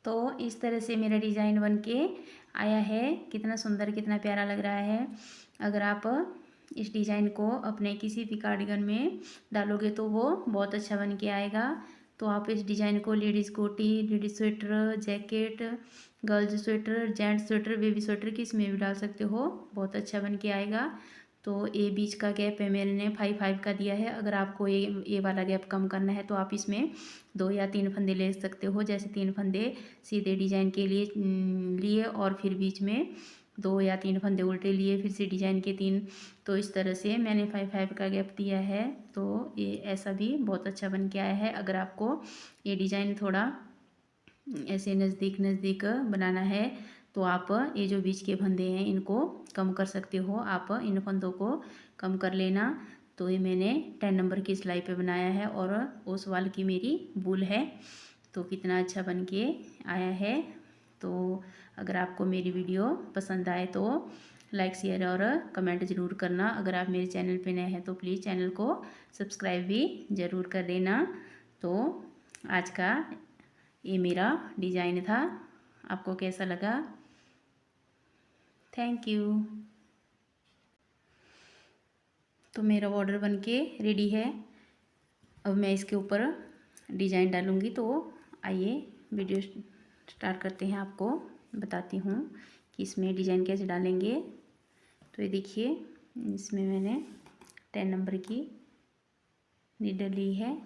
तो इस तरह से मेरा डिज़ाइन बन के आया है। कितना सुंदर, कितना प्यारा लग रहा है। अगर आप इस डिज़ाइन को अपने किसी भी कार्डिगन में डालोगे तो वो बहुत अच्छा बन के आएगा। तो आप इस डिज़ाइन को लेडीज़ कोटी, ladies sweater, jacket, girls sweater, gents sweater, baby sweater किस में भी डाल सकते हो, बहुत अच्छा बन के आएगा। तो ये बीच का गैप है मैंने 5-5 का दिया है। अगर आपको ये वाला गैप कम करना है तो आप इसमें 2 या 3 फंदे ले सकते हो। जैसे 3 फंदे सीधे डिज़ाइन के लिए लिए और फिर बीच में 2 या 3 फंदे उल्टे लिए, फिर से डिज़ाइन के 3। तो इस तरह से मैंने 5-5 का गैप दिया है। तो ये ऐसा भी बहुत अच्छा बन के आया है। अगर आपको ये डिज़ाइन थोड़ा ऐसे नज़दीक नज़दीक बनाना है तो आप ये जो बीच के फंदे हैं इनको कम कर सकते हो। आप इन फंदों को कम कर लेना। तो ये मैंने 10 नंबर की सिलाई पे बनाया है और उस वाल की मेरी बूल है। तो कितना अच्छा बन के आया है। तो अगर आपको मेरी वीडियो पसंद आए तो लाइक, शेयर और कमेंट ज़रूर करना। अगर आप मेरे चैनल पे नए हैं तो प्लीज़ चैनल को सब्सक्राइब भी ज़रूर कर देना। तो आज का ये मेरा डिज़ाइन था। आपको कैसा लगा? Thank you. तो मेरा बॉर्डर बन के रेडी है। अब मैं इसके ऊपर डिज़ाइन डालूँगी। तो आइए वीडियो स्टार्ट करते हैं। आपको बताती हूँ कि इसमें डिज़ाइन कैसे डालेंगे। तो ये देखिए, इसमें मैंने 10 नंबर की नीडल ली है।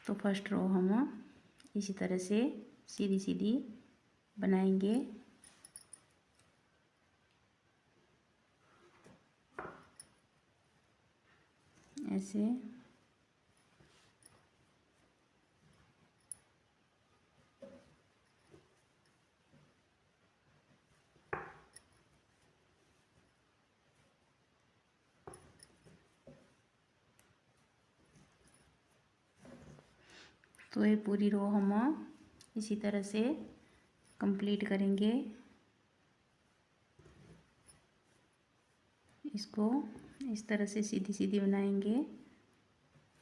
तो फर्स्ट रो हम इसी तरह से सीधी सीधी बनाएंगे। ऐसे तो ये पूरी रो हम इसी तरह से कंप्लीट करेंगे। इसको इस तरह से सीधी सीधी बनाएंगे।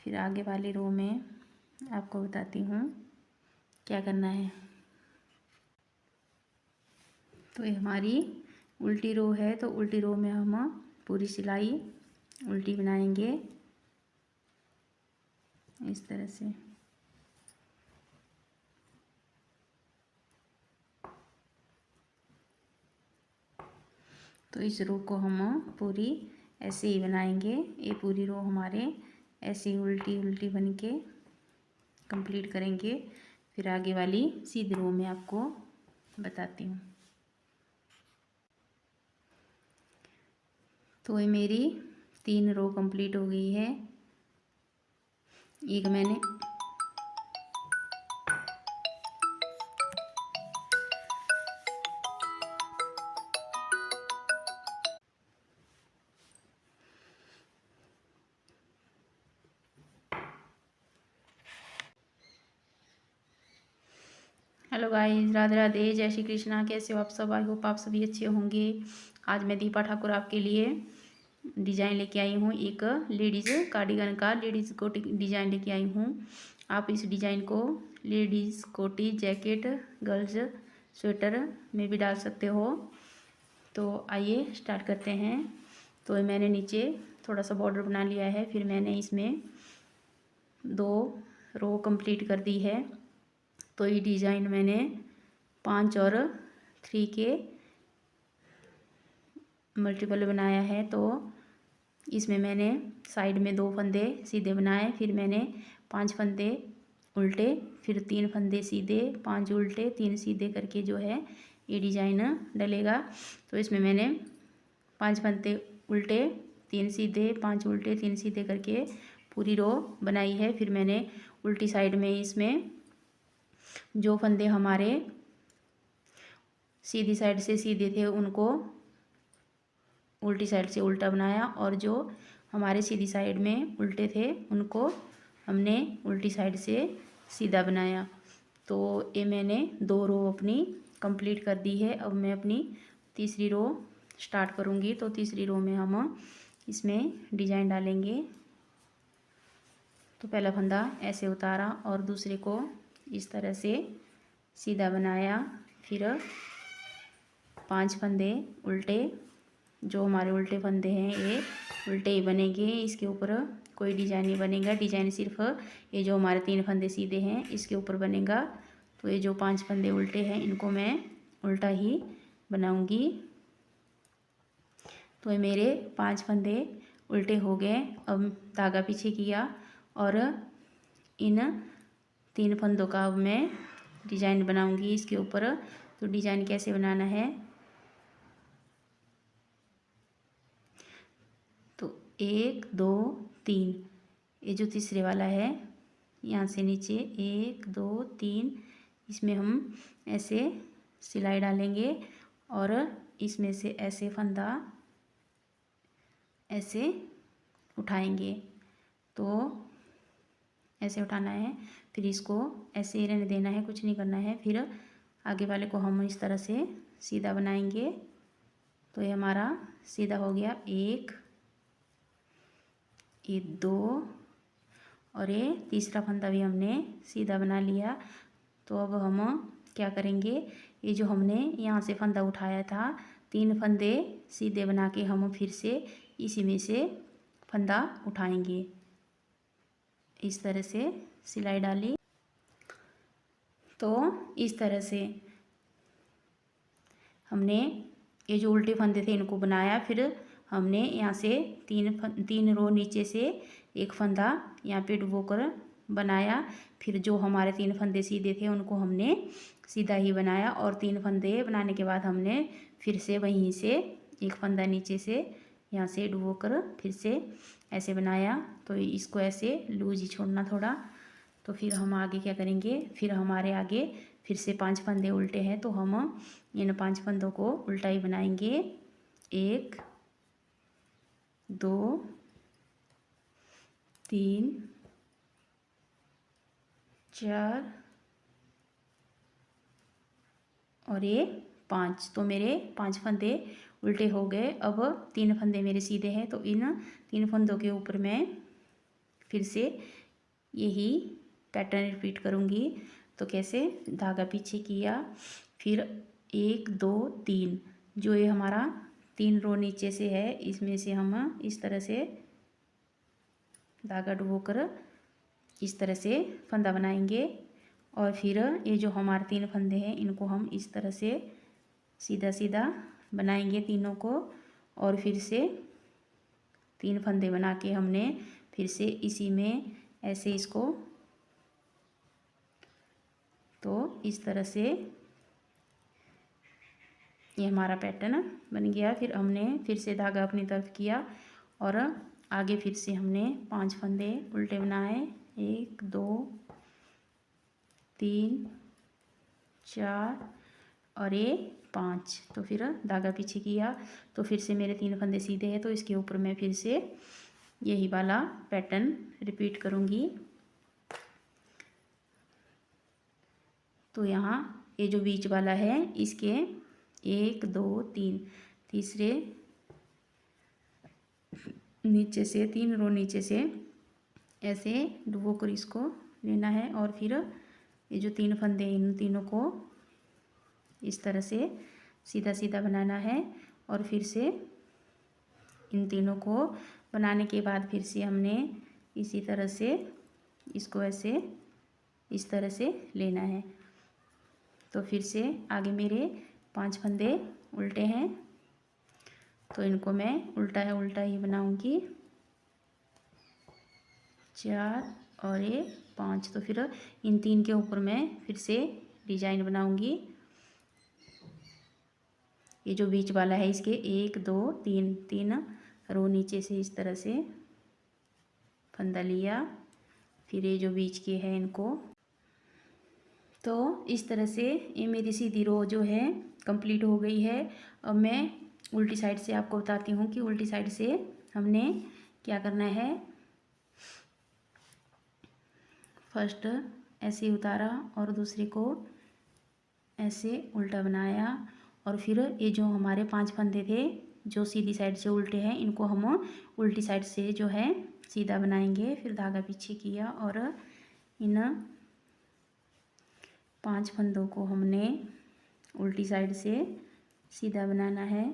फिर आगे वाली रो में आपको बताती हूँ क्या करना है। तो ये हमारी उल्टी रो है। तो उल्टी रो में हम पूरी सिलाई उल्टी बनाएंगे इस तरह से। तो इस रो को हम पूरी ऐसे ही बनाएंगे। ये पूरी रो हमारे ऐसे ही उल्टी उल्टी बन के कंप्लीट करेंगे। फिर आगे वाली सीधी रो में आपको बताती हूँ। तो ये मेरी 3 रो कंप्लीट हो गई है। एक मैंने हेलो गाइस, राधे राधे, जय श्री कृष्णा। कैसे हो आप सब? आई होप आप सभी अच्छे होंगे। आज मैं दीपा ठाकुर आपके लिए डिज़ाइन लेके आई हूँ। एक लेडीज़ कार्डिगन का लेडीज़ कोटी डिज़ाइन लेके आई हूँ। आप इस डिज़ाइन को लेडीज़ कोटी, जैकेट, गर्ल्स स्वेटर में भी डाल सकते हो। तो आइए स्टार्ट करते हैं। तो मैंने नीचे थोड़ा सा बॉर्डर बना लिया है। फिर मैंने इसमें 2 रो कंप्लीट कर दी है। तो ये डिज़ाइन मैंने 5 और 3 के मल्टीपल बनाया है। तो इसमें मैंने साइड में 2 फंदे सीधे बनाए, फिर मैंने 5 फंदे उल्टे, फिर 3 फंदे सीधे, 5 उल्टे, 3 सीधे करके जो है ये डिज़ाइन डलेगा। तो इसमें मैंने 5 फंदे उल्टे, 3 सीधे, 5 उल्टे, 3 सीधे करके पूरी रो बनाई है। फिर मैंने उल्टी साइड में इसमें जो फंदे हमारे सीधी साइड से सीधे थे उनको उल्टी साइड से उल्टा बनाया, और जो हमारे सीधी साइड में उल्टे थे उनको हमने उल्टी साइड से सीधा बनाया। तो ये मैंने 2 रो अपनी कंप्लीट कर दी है। अब मैं अपनी तीसरी रो स्टार्ट करूँगी। तो तीसरी रो में हम इसमें डिज़ाइन डालेंगे। तो पहला फंदा ऐसे उतारा और दूसरे को इस तरह से सीधा बनाया। फिर 5 फंदे उल्टे, जो हमारे उल्टे फंदे हैं ये उल्टे ही बनेंगे, इसके ऊपर कोई डिजाइन नहीं बनेगा। डिजाइन सिर्फ ये जो हमारे 3 फंदे सीधे हैं इसके ऊपर बनेगा। तो ये जो 5 फंदे उल्टे हैं इनको मैं उल्टा ही बनाऊंगी। तो ये मेरे 5 फंदे उल्टे हो गए। अब धागा पीछे किया और इन 3 फंदों का अब मैं डिजाइन बनाऊंगी इसके ऊपर। तो डिजाइन कैसे बनाना है, तो 1 2 3, ये जो तीसरे वाला है यहाँ से नीचे 1 2 3, इसमें हम ऐसे सिलाई डालेंगे और इसमें से ऐसे फंदा ऐसे उठाएंगे। तो ऐसे उठाना है, फिर इसको ऐसे ही रहने देना है, कुछ नहीं करना है। फिर आगे वाले को हम इस तरह से सीधा बनाएंगे। तो ये हमारा सीधा हो गया। 1 ये 2 और ये तीसरा फंदा भी हमने सीधा बना लिया। तो अब हम क्या करेंगे, ये जो हमने यहाँ से फंदा उठाया था 3 फंदे सीधे बना के हम फिर से इसी में से फंदा उठाएंगे। इस तरह से सिलाई डाली। तो इस तरह से हमने ये जो उल्टे फंदे थे इनको बनाया। फिर हमने यहाँ से 3 रो नीचे से एक फंदा यहाँ पे डुबो कर बनाया। फिर जो हमारे 3 फंदे सीधे थे उनको हमने सीधा ही बनाया और 3 फंदे बनाने के बाद हमने फिर से वहीं से एक फंदा नीचे से यहाँ से डुबो कर फिर से ऐसे बनाया। तो इसको ऐसे लूज ही छोड़ना थोड़ा। तो फिर हम आगे क्या करेंगे, फिर हमारे आगे फिर से 5 फंदे उल्टे हैं तो हम इन 5 फंदों को उल्टा ही बनाएंगे। 1 2 3 4 और ये 5। तो मेरे 5 फंदे उल्टे हो गए। अब 3 फंदे मेरे सीधे हैं तो इन 3 फंदों के ऊपर मैं फिर से यही पैटर्न रिपीट करूँगी। तो कैसे, धागा पीछे किया, फिर 1 2 3, जो ये हमारा 3 रो नीचे से है इसमें से हम इस तरह से धागा डुबो कर इस तरह से फंदा बनाएंगे। और फिर ये जो हमारे 3 फंदे हैं इनको हम इस तरह से सीधा सीधा बनाएंगे तीनों को। और फिर से 3 फंदे बना के हमने फिर से इसी में ऐसे इसको, तो इस तरह से ये हमारा पैटर्न बन गया। फिर हमने फिर से धागा अपनी तरफ किया और आगे फिर से हमने 5 फंदे उल्टे बनाए। 1 2 3 4 और ये 5। तो फिर धागा पीछे किया तो फिर से मेरे 3 फंदे सीधे हैं तो इसके ऊपर मैं फिर से यही वाला पैटर्न रिपीट करूँगी। तो यहाँ ये जो बीच वाला है इसके 1 2 3 तीसरे नीचे से 3 रो नीचे से ऐसे डुबो कर इसको लेना है। और फिर ये जो 3 फंदे इन तीनों को इस तरह से सीधा सीधा बनाना है। और फिर से इन तीनों को बनाने के बाद फिर से हमने इसी तरह से इसको ऐसे इस तरह से लेना है। तो फिर से आगे मेरे 5 फंदे उल्टे हैं तो इनको मैं उल्टा ही बनाऊंगी। 4 और ये 5। तो फिर इन 3 के ऊपर मैं फिर से डिजाइन बनाऊंगी। ये जो बीच वाला है इसके 1 2 3 रो नीचे से इस तरह से फंदा लिया। फिर ये जो बीच के हैं इनको, तो इस तरह से ये मेरी सीधी रो जो है कंप्लीट हो गई है। अब मैं उल्टी साइड से आपको बताती हूँ कि उल्टी साइड से हमने क्या करना है। फर्स्ट ऐसे उतारा और दूसरे को ऐसे उल्टा बनाया और फिर ये जो हमारे 5 फंदे थे जो सीधी साइड से उल्टे हैं इनको हम उल्टी साइड से जो है सीधा बनाएंगे। फिर धागा पीछे किया और इन 5 फंदों को हमने उल्टी साइड से सीधा बनाना है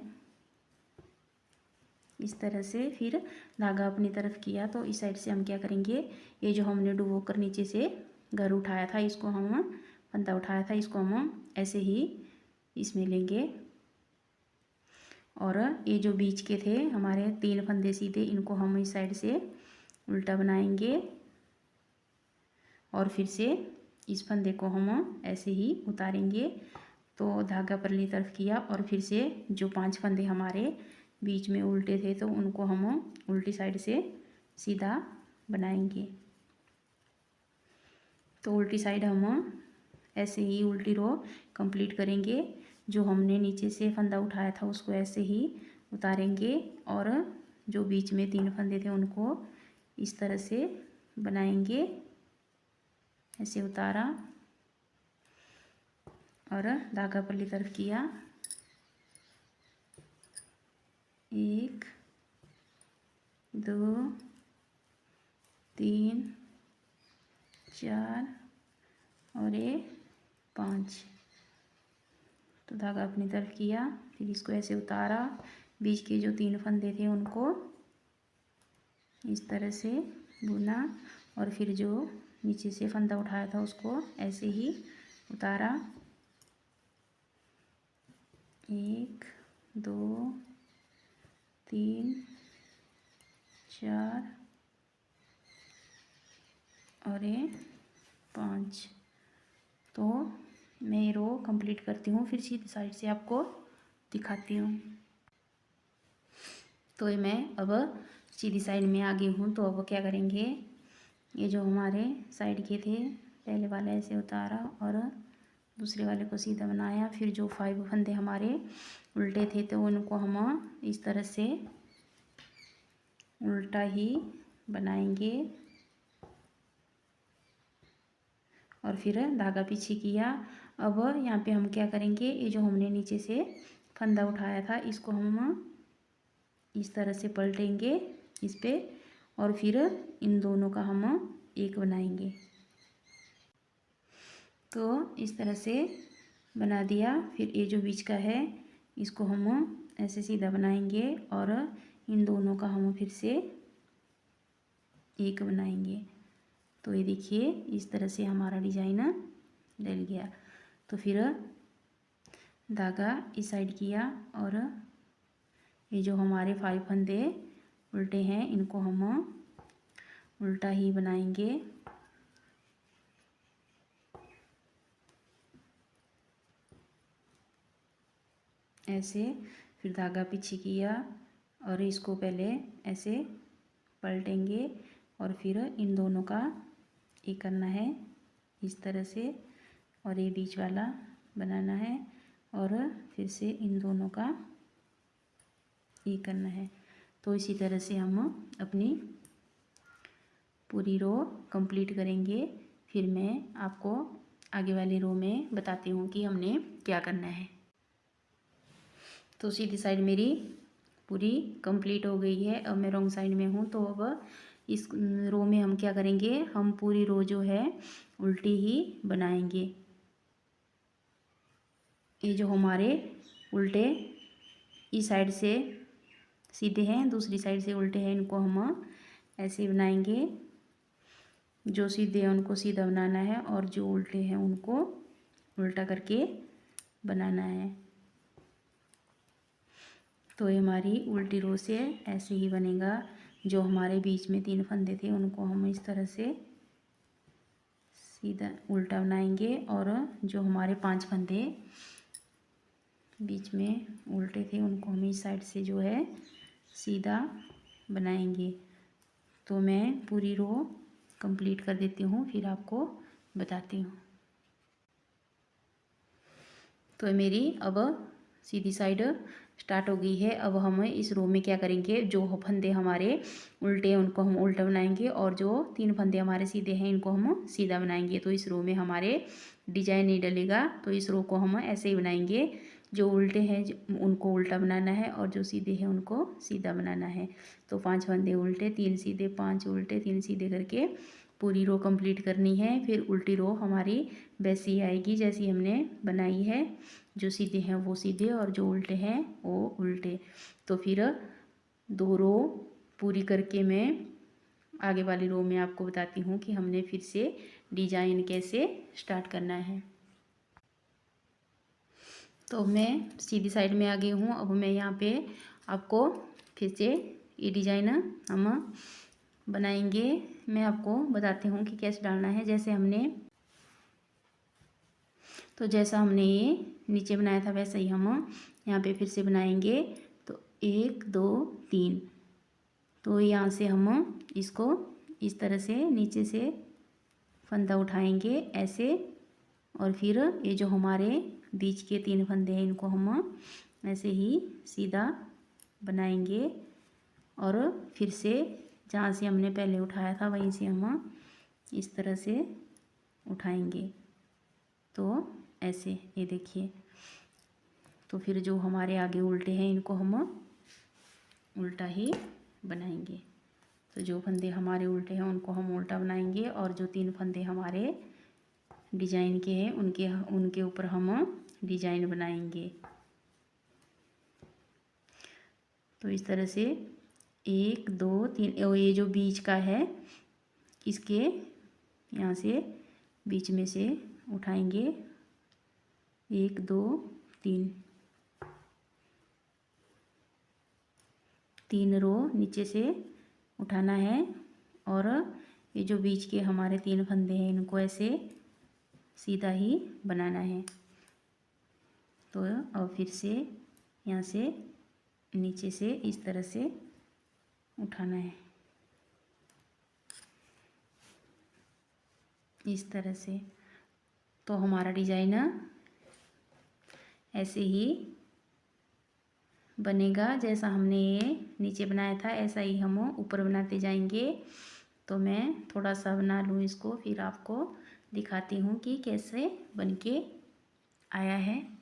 इस तरह से। फिर धागा अपनी तरफ किया तो इस साइड से हम क्या करेंगे, ये जो हमने डुबो कर नीचे से घर उठाया था, इसको हम फंदा उठाया था, इसको हम ऐसे ही इसमें लेंगे। और ये जो बीच के थे हमारे 3 फंदे सीधे, इनको हम इस साइड से उल्टा बनाएंगे और फिर से इस फंदे को हम ऐसे ही उतारेंगे। तो धागा परली तरफ किया और फिर से जो 5 फंदे हमारे बीच में उल्टे थे तो उनको हम उल्टी साइड से सीधा बनाएंगे। तो उल्टी साइड हम ऐसे ही उल्टी रो कंप्लीट करेंगे। जो हमने नीचे से फंदा उठाया था उसको ऐसे ही उतारेंगे और जो बीच में 3 फंदे थे उनको इस तरह से बनाएंगे। ऐसे उतारा और धागा पल्ली तरफ किया, 1 2 3 4 और ये 5। तो धागा अपनी तरफ किया, फिर इसको ऐसे उतारा, बीच के जो 3 फंदे थे उनको इस तरह से बुना और फिर जो नीचे से फंदा उठाया था उसको ऐसे ही उतारा। 1 2 3 4 और ये 5। तो मैं ये रो कंप्लीट करती हूँ, फिर सीधी साइड से आपको दिखाती हूँ। तो ये मैं अब सीधी साइड में आ गई हूँ। तो अब क्या करेंगे, ये जो हमारे साइड के थे पहले वाला ऐसे उतारा और दूसरे वाले को सीधा बनाया। फिर जो 5 फंदे हमारे उल्टे थे तो उनको हम इस तरह से उल्टा ही बनाएंगे और फिर धागा पीछे किया। अब यहाँ पे हम क्या करेंगे, ये जो हमने नीचे से फंदा उठाया था इसको हम इस तरह से पलटेंगे इस पे और फिर इन दोनों का हम एक बनाएंगे। तो इस तरह से बना दिया। फिर ये जो बीच का है इसको हम ऐसे सीधा बनाएंगे और इन दोनों का हम फिर से एक बनाएंगे। तो ये देखिए इस तरह से हमारा डिजाइन डल गया। तो फिर धागा इस साइड किया और ये जो हमारे 5 फंदे उल्टे हैं इनको हम उल्टा ही बनाएंगे। ऐसे फिर धागा पीछे किया और इसको पहले ऐसे पलटेंगे और फिर इन दोनों का एक करना है इस तरह से और ये बीच वाला बनाना है और फिर से इन दोनों का एक करना है। तो इसी तरह से हम अपनी पूरी रो कंप्लीट करेंगे। फिर मैं आपको आगे वाली रो में बताती हूँ कि हमने क्या करना है। तो सीधी साइड मेरी पूरी कंप्लीट हो गई है। अब मैं रॉन्ग साइड में हूँ। तो अब इस रो में हम क्या करेंगे, हम पूरी रो जो है उल्टी ही बनाएंगे। ये जो हमारे उल्टे इस साइड से सीधे हैं, दूसरी साइड से उल्टे हैं, इनको हम ऐसे बनाएंगे। जो सीधे हैं उनको सीधा बनाना है और जो उल्टे हैं उनको उल्टा करके बनाना है। तो ये हमारी उल्टी रो से ऐसे ही बनेगा। जो हमारे बीच में 3 फंदे थे उनको हम इस तरह से सीधा उल्टा बनाएंगे और जो हमारे 5 फंदे बीच में उल्टे थे उनको हम इस साइड से जो है सीधा बनाएंगे। तो मैं पूरी रो कंप्लीट कर देती हूँ, फिर आपको बताती हूँ। तो मेरी अब सीधी साइड स्टार्ट हो गई है। अब हम इस रो में क्या करेंगे, जो फंदे हमारे उल्टे हैं उनको हम उल्टा बनाएंगे और जो 3 फंदे हमारे सीधे हैं इनको हम सीधा बनाएंगे। तो इस रो में हमारे डिजाइन नहीं डलेगा। तो इस रो को हम ऐसे ही बनाएंगे। जो उल्टे हैं उनको उल्टा बनाना है और जो सीधे हैं उनको सीधा बनाना है। तो 5 फंदे उल्टे 3 सीधे 5 उल्टे 3 सीधे करके पूरी रो कंप्लीट करनी है। फिर उल्टी रो हमारी वैसी आएगी जैसी हमने बनाई है, जो सीधे हैं वो सीधे और जो उल्टे हैं वो उल्टे। तो फिर 2 रो पूरी करके मैं आगे वाली रो में आपको बताती हूँ कि हमने फिर से डिजाइन कैसे स्टार्ट करना है। तो मैं सीधी साइड में आ गई हूँ। अब मैं यहाँ पे आपको फिर से ये डिजाइन हम बनाएंगे। मैं आपको बताती हूँ कि कैसे डालना है। जैसा हमने ये नीचे बनाया था वैसा ही हम यहाँ पे फिर से बनाएंगे। तो 1 2 3, तो यहाँ से हम इसको इस तरह से नीचे से फंदा उठाएंगे ऐसे, और फिर ये जो हमारे बीच के 3 फंदे हैं इनको हम ऐसे ही सीधा बनाएंगे और फिर से जहाँ से हमने पहले उठाया था वहीं से हम इस तरह से उठाएंगे। तो ऐसे ये देखिए। तो फिर जो हमारे आगे उल्टे हैं इनको हम उल्टा ही बनाएंगे। तो जो फंदे हमारे उल्टे हैं उनको हम उल्टा बनाएंगे और जो 3 फंदे हमारे डिजाइन के हैं उनके ऊपर हम डिजाइन बनाएंगे। तो इस तरह से 1 2 3, और ये जो बीच का है इसके यहाँ से बीच में से उठाएंगे 1 2 3, 3 रो नीचे से उठाना है और ये जो बीच के हमारे 3 फंदे हैं इनको ऐसे सीधा ही बनाना है। तो अब फिर से यहाँ से नीचे से इस तरह से उठाना है, इस तरह से। तो हमारा डिजाइन ऐसे ही बनेगा जैसा हमने ये नीचे बनाया था, ऐसा ही हम ऊपर बनाते जाएंगे। तो मैं थोड़ा सा बना लूँ इसको, फिर आपको दिखाती हूँ कि कैसे बनके आया है।